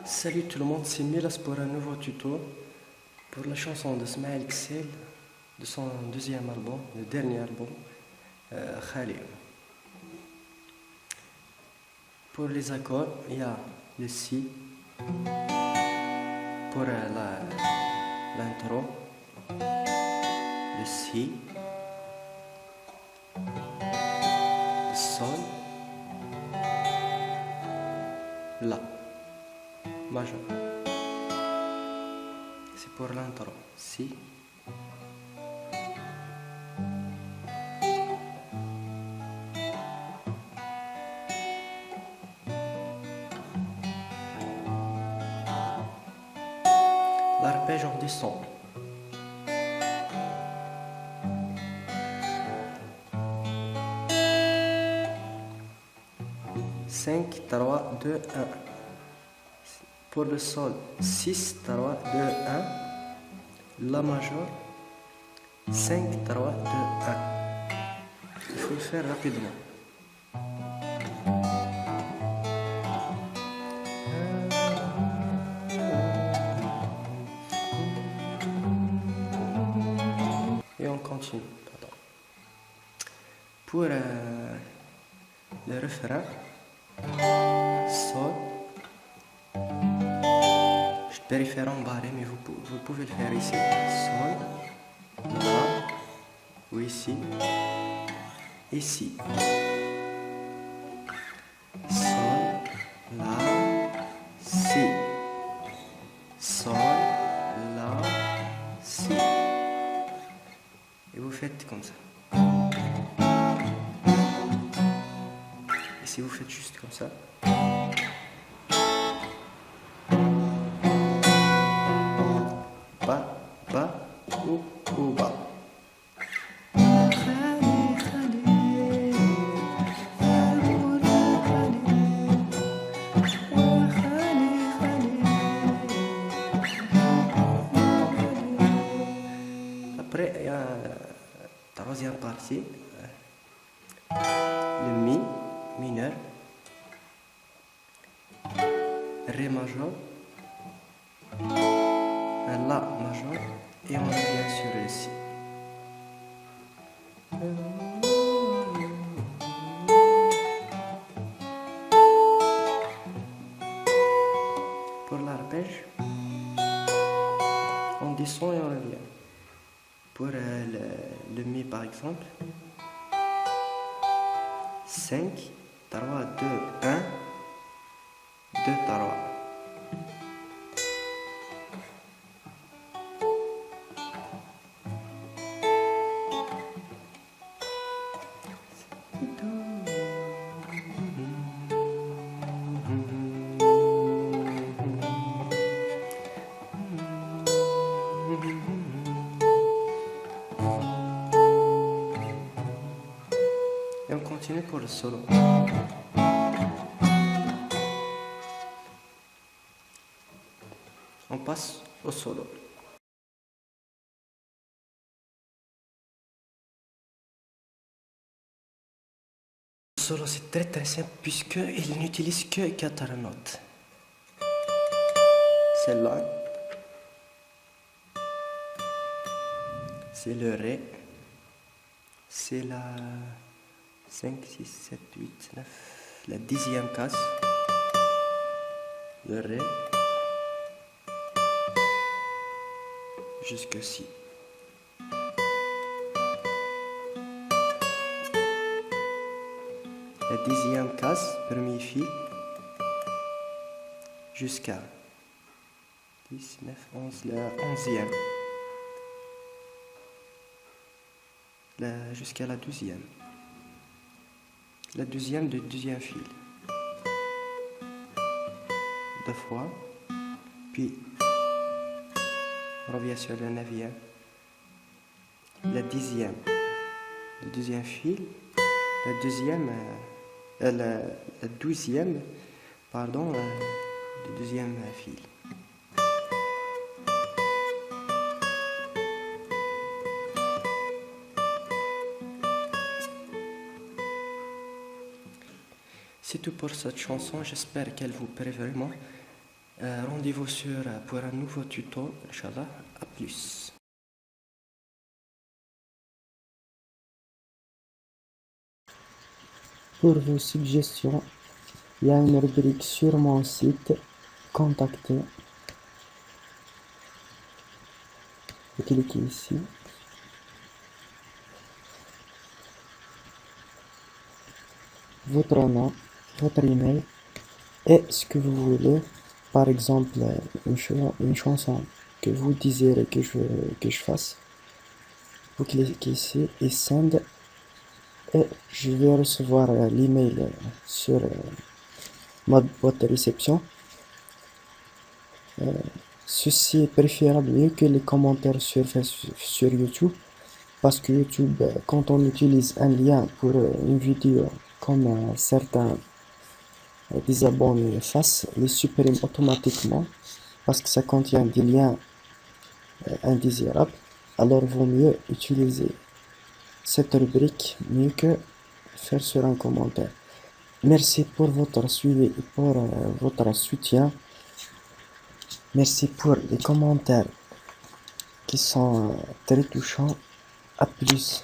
Salut tout le monde, c'est Milas pour un nouveau tuto pour la chanson de Smaïl Kcel de son deuxième album, le dernier album, Khali. Pour les accords, il y a le Si pour l'intro, le Si, le Sol, La majeur. C'est pour l'intro, Si. L'arpège en descend. Cinq, 3, 2, 1. Pour le sol, 6, 3, 2, 1. La majeur, 5, 3, 2, 1. Il faut le faire rapidement. Et on continue. Pardon. Pour le refrain, Sol. Je préfère en barré, mais vous pouvez le faire ici. Sol, La, ou ici, ici. Sol, La, Si. Sol, La, Si. Et vous faites comme ça. Et si vous faites juste comme ça, Ba, ba, ou ba. Après, il y a la troisième partie, le Mi mineur, Ré majeur, un La majeur, et on revient sur le Si. Pour l'arpège, on descend et on revient. Pour le Mi par exemple, 5, 3, 2, 1, 2, 3. Et on continue pour le solo. On passe au solo. Le solo c'est très simple puisqu'il n'utilise que 4 notes. Celle-là, c'est le Ré, c'est la 5, 6, 7, 8, 9, la 10e case, le Ré, jusque Si. La 10e case, premier fil, jusqu'à 10, 9, 11, la 11e. Jusqu'à la 12e. La 12e du 2e fil. 2 fois, puis on revient sur le 9e. La 10e du 2e fil. La 2e, la 12e, pardon, du 2e fil. C'est tout pour cette chanson, j'espère qu'elle vous plaît vraiment. Rendez-vous pour un nouveau tuto, Inch'Allah. À plus. Pour vos suggestions, il y a une rubrique sur mon site, contacter. Vous cliquez ici. Votre nom, votre email et ce que vous voulez. Par exemple, une chanson que vous désirez que je fasse. Vous cliquez ici et send et je vais recevoir l'email sur ma boîte de réception. Ceci est préférable mieux que les commentaires sur YouTube, parce que YouTube, quand on utilise un lien pour une vidéo comme certains des abonnés fassent, les suppriment automatiquement parce que ça contient des liens indésirables. Alors vaut mieux utiliser cette rubrique mieux que faire sur un commentaire. Merci pour votre suivi et pour votre soutien. Merci pour les commentaires qui sont très touchants. À plus.